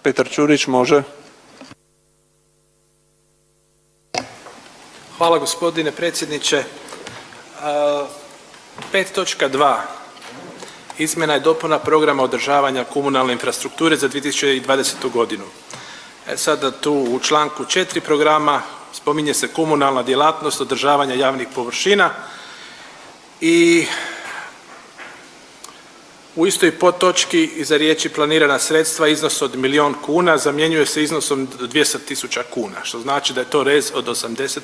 Petar Ćurić, može. Hvala gospodine predsjedniče. 5.2. Izmjena i dopuna programa održavanja komunalne infrastrukture za 2020. godinu. Sada tu u članku 4 programa spominje se komunalna djelatnost održavanja javnih površina i u istoj podtočki iza riječi planirana sredstva iznos od 1 milijun kuna zamjenjuje se iznosom 200.000 kuna, što znači da je to rez od 80%.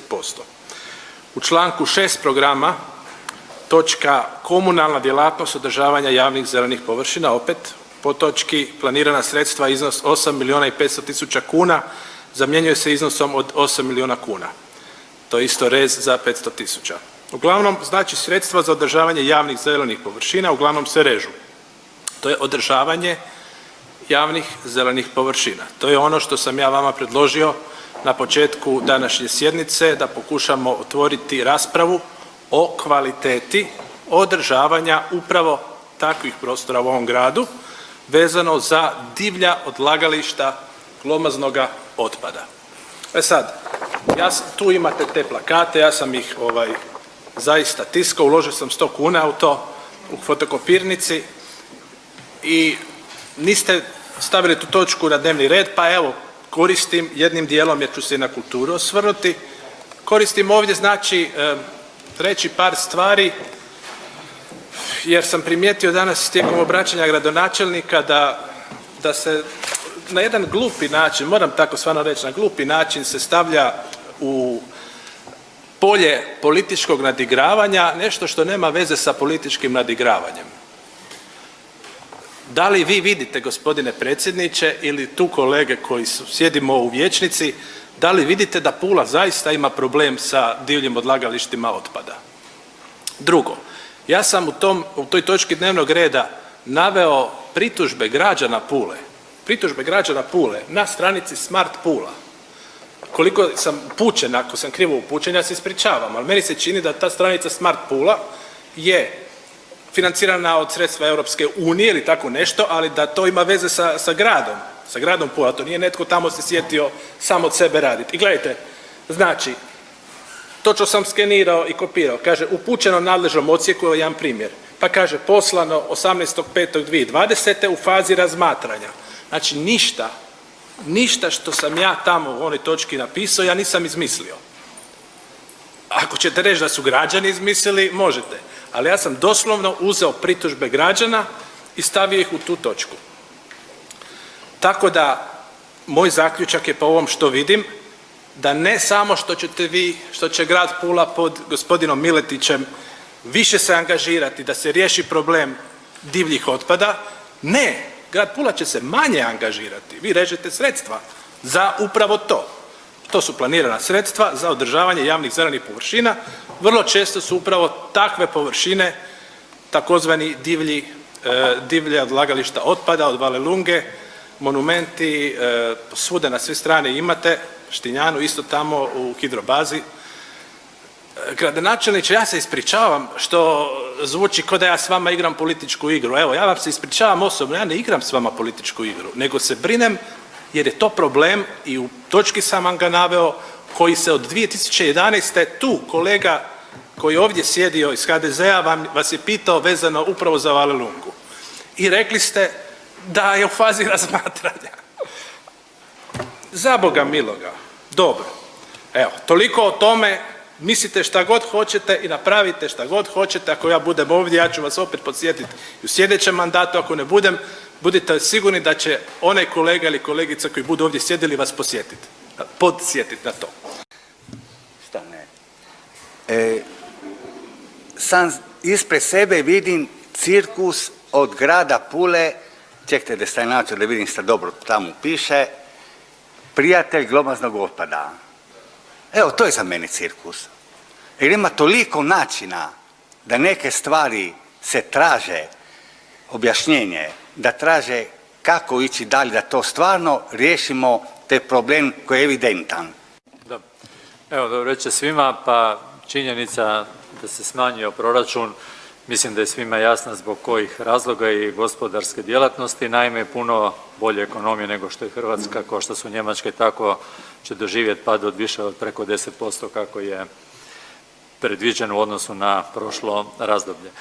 U članku 6 programa točka komunalna djelatnost održavanja javnih zelenih površina, opet podtočki planirana sredstva iznos 8.500.000 kuna zamjenjuje se iznosom od 8 milijuna kuna. To je isto rez za 500.000. Uglavnom, znači sredstva za održavanje javnih zelenih površina uglavnom se režu. To je održavanje javnih zelenih površina. To je ono što sam ja vama predložio na početku današnje sjednice, da pokušamo otvoriti raspravu o kvaliteti održavanja upravo takvih prostora u ovom gradu vezano za divlja odlagališta glomaznoga otpada. Sad, tu imate te plakate, ja sam ih zaista tiskao, uložio sam 100 kuna u to, u fotokopirnici i niste stavili tu točku na dnevni red, pa evo, koristim jednim dijelom jer ću se i na kulturu osvrnuti. Koristim ovdje, znači, reći par stvari jer sam primijetio danas tijekom obraćanja gradonačelnika da se na jedan glupi način, moram tako stvarno reći, na glupi način se stavlja u polje političkog nadigravanja nešto što nema veze sa političkim nadigravanjem. Da li vi vidite, gospodine predsjedniče, ili tu kolege koji sjedimo u vijećnici, da li vidite da Pula zaista ima problem sa divljim odlagalištima otpada? Drugo, ja sam u toj točki dnevnog reda naveo pritužbe građana Pule na stranici Smart Pula. Koliko sam upućen, ako sam krivo upućen, ja se ispričavam, ali meni se čini da ta stranica Smart Pula je financirana od sredstva Europske unije ili tako nešto, ali da to ima veze sa gradom Pula. To nije netko tamo se sjetio sam od sebe raditi. I gledajte, znači, točno sam skenirao i kopirao. Kaže, upućeno nadležnom odsjeku, jedan primjer. Pa kaže, poslano 18.5.2020. u fazi razmatranja. Znači, ništa što sam ja tamo u onoj točki napisao, ja nisam izmislio. Ako ćete reći da su građani izmislili, možete. Ali ja sam doslovno uzeo pritužbe građana i stavio ih u tu točku. Tako da, moj zaključak je po ovom što vidim, da ne samo što će grad Pula pod gospodinom Miletićem više se angažirati da se riješi problem divljih otpada, ne, grad Pula će se manje angažirati. Vi režete sredstva za upravo to. To su planirana sredstva za održavanje javnih zelenih površina. Vrlo često su upravo takve površine, takozvani divlje odlagališta otpada od Valelunge, monumenti, svuda na sve strane imate, Štinjanu, isto tamo u hidrobazi. Gradonačelniče, ja se ispričavam što zvuči kao da ja s vama igram političku igru. Evo, ja vam se ispričavam osobno, ja ne igram s vama političku igru, nego se brinem jer je to problem i u točki sam ga naveo koji se od 2011. tu kolega koji je ovdje sjedio iz HDZ-a vas je pitao vezano upravo za Valelungu. I rekli ste da je u fazi razmatranja. Za Boga miloga. Dobro. Evo, toliko o tome. Mislite šta god hoćete i napravite šta god hoćete. Ako ja budem ovdje, ja ću vas opet podsjetiti i u sljedećem mandatu. Ako ne budem, budite sigurni da će onaj kolega ili kolegica koji budu ovdje sjedili vas podsjetiti na to. Šta ne? Sam ispred sebe vidim cirkus od grada Pule, čekajte da staj način da vidim šta dobro tamo piše, prijatelj glomaznog otpada. Evo, to je za mene cirkus. Jer ima toliko načina da neke stvari se traže objašnjenje, da traže kako ići dalje, da to stvarno riješimo te problem koji je evidentan. Evo, dobro večer svima, pa činjenica da se smanjio proračun, mislim da je svima jasna zbog kojih razloga i gospodarske djelatnosti. Naime, puno bolje ekonomije nego što je Hrvatska, kao što su Njemačke, tako će doživjeti pad od više od preko 10% kako je predviđeno u odnosu na prošlo razdoblje.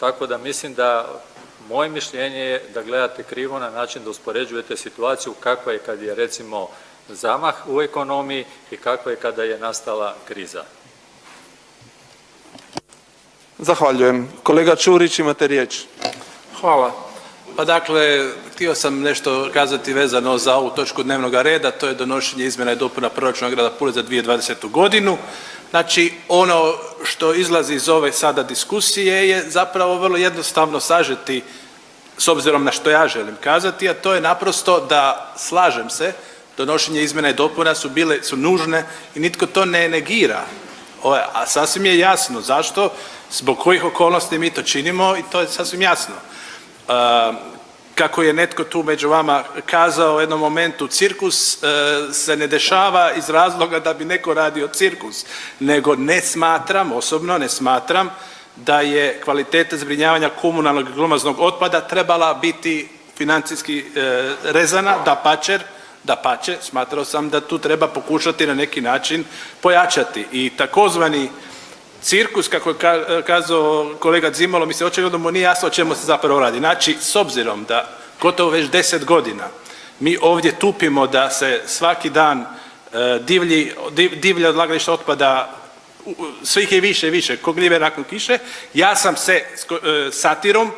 Tako da mislim da moje mišljenje je da gledate krivo na način da uspoređujete situaciju kakva je kad je recimo zamah u ekonomiji i kakva je kada je nastala kriza. Zahvaljujem. Kolega Čurić, imate riječ. Hvala. Pa dakle, htio sam nešto kazati vezano za ovu točku dnevnog reda, to je donošenje izmjena i dopuna proračuna grada Pule za 2020. godinu. Znači, ono što izlazi iz ove sada diskusije je zapravo vrlo jednostavno sažeti, s obzirom na što ja želim kazati, a to je naprosto da, slažem se, donošenje izmjena i dopuna su nužne i nitko to ne negira. A sasvim je jasno zašto, zbog kojih okolnosti mi to činimo i to je sasvim jasno. Kako je netko tu među vama kazao u jednom momentu, cirkus se ne dešava iz razloga da bi neko radio cirkus, nego ne smatram, osobno ne smatram, da je kvaliteta zbrinjavanja komunalnog i glomaznog otpada trebala biti financijski rezana, dapače, smatrao sam da tu treba pokušati na neki način pojačati. I takozvani cirkus, kako je kazao kolega Zimalo, mi se očigledno mu nije jasno o čemu se zapravo radi. Znači, s obzirom da gotovo već 10 godina mi ovdje tupimo da se svaki dan divlje odlagalište otpada, svih je više i više, ko gljive nakon kiše, ja sam se satirom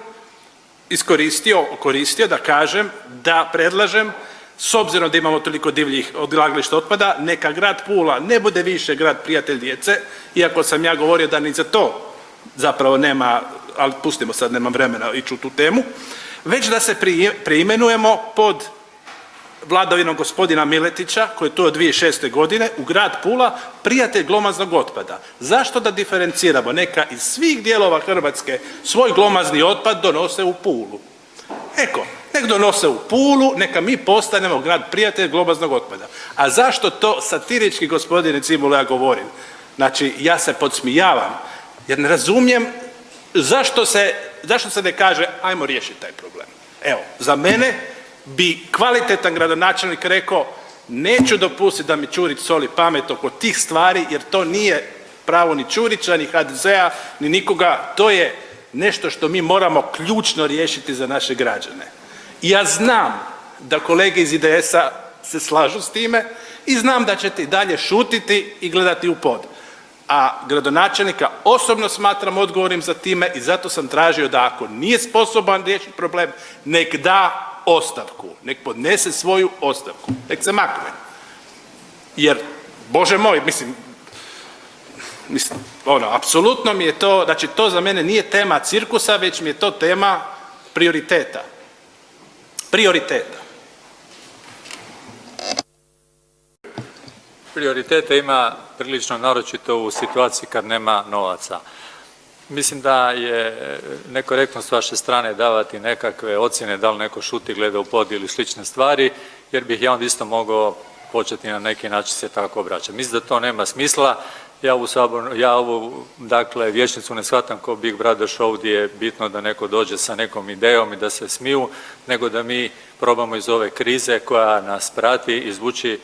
koristio da kažem, da predlažem, s obzirom da imamo toliko divljih odlagališta otpada, neka grad Pula ne bude više grad prijatelj djece, iako sam ja govorio da ni za to zapravo nema, ali pustimo sad, nemam vremena ići u tu temu, već da se preimenujemo pod vladavinom gospodina Miletića, koji je tu od 2006. godine, u grad Pula, prijatelj glomaznog otpada. Zašto da diferenciramo? Neka iz svih dijelova Hrvatske svoj glomazni otpad donose u Pulu. Nek donose u Pulu, neka mi postanemo grad prijatelj glomaznog otpada. A zašto to satirički, gospodine Cimulo, ja govorim? Znači, ja se podsmijavam, jer ne razumijem zašto se ne kaže ajmo riješiti taj problem. Evo, za mene bi kvalitetan gradonačelnik rekao neću dopustiti da mi Ćurić soli pamet oko tih stvari, jer to nije pravo ni Ćurića, ni HDZ-a, ni nikoga, to je nešto što mi moramo ključno riješiti za naše građane. I ja znam da kolege iz IDS-a se slažu s time i znam da ćete i dalje šutiti i gledati u pod. A gradonačelnika osobno smatram odgovornim za time i zato sam tražio da ako nije sposoban riješiti problem, nek da ostavku, nek podnese svoju ostavku, nek se makne. Jer, Bože moj, mislim, apsolutno mi je to, znači to za mene nije tema cirkusa, već mi je to tema prioriteta. Prioritete ima prilično naročito u situaciji kad nema novaca. Mislim da je nekorektno s vaše strane davati nekakve ocjene da li neko šuti, gleda u pod ili slične stvari, jer bih ja onda isto mogao početi na neki način se tako obraćati. Mislim da to nema smisla. Ja ovu dakle, vijećnicu ne shvatam kao Big Brother show gdje je bitno da neko dođe sa nekom idejom i da se smiju, nego da mi probamo iz ove krize koja nas prati izvući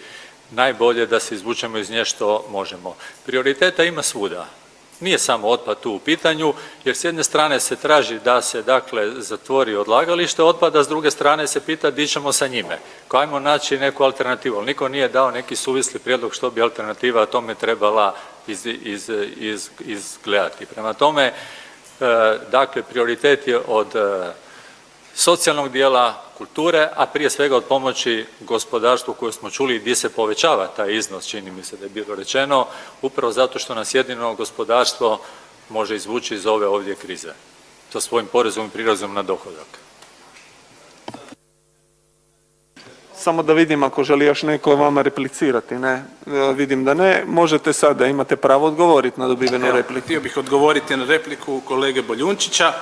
najbolje, da se izvučemo iz nje što možemo. Prioriteta ima svuda. Nije samo otpad tu u pitanju, jer s jedne strane se traži da se dakle zatvori odlagalište otpada, s druge strane se pita di ćemo sa njime. Ajmo naći neku alternativu, ali niko nije dao neki suvisli prijedlog što bi alternativa tome trebala izgledati. Prema tome, dakle, prioritet je od socijalnog dijela, kulture, a prije svega od pomoći gospodarstvu koju smo čuli gdje se povećava taj iznos, čini mi se da je bilo rečeno, upravo zato što nas jedino gospodarstvo može izvući iz ove ovdje krize. To svojim porezom i prirezom na dohodak. Samo da vidim ako želi još neko vama replicirati, ne? Vidim da ne. Možete sada, imate pravo odgovoriti na dobivenu repliku. Htio bih odgovoriti na repliku kolege Boljunčića.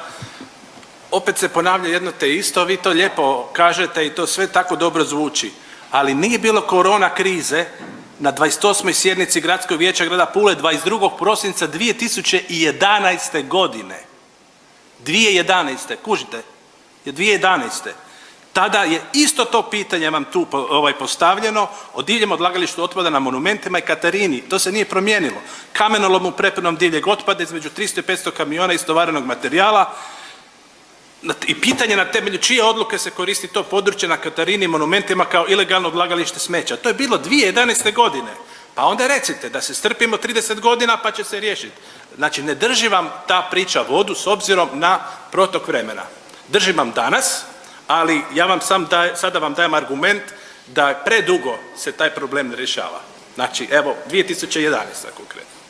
Opet se ponavlja jedno te isto, vi to lijepo kažete i to sve tako dobro zvuči, ali nije bilo korona krize na 28. sjednici Gradskog vijeća grada Pule 22. prosinca 2011. godine. 2011. kužite, je 2011. Tada je isto to pitanje vam tu postavljeno o divljem odlagalištu otpada na Monumentima i Katarini. To se nije promijenilo. Kamenolom u prepunom divljeg otpada između 300 i 500 kamiona istovarenog materijala i pitanje na temelju čije odluke se koristi to područje na Katarini i Monumentima kao ilegalno odlagalište smeća. To je bilo 2011. godine. Pa onda recite da se strpimo 30 godina pa će se riješiti. Znači ne drži vam ta priča vodu s obzirom na protok vremena. Drži vam danas, ali ja vam sada vam dajem argument da predugo se taj problem ne rješava. Znači evo 2011. konkretno.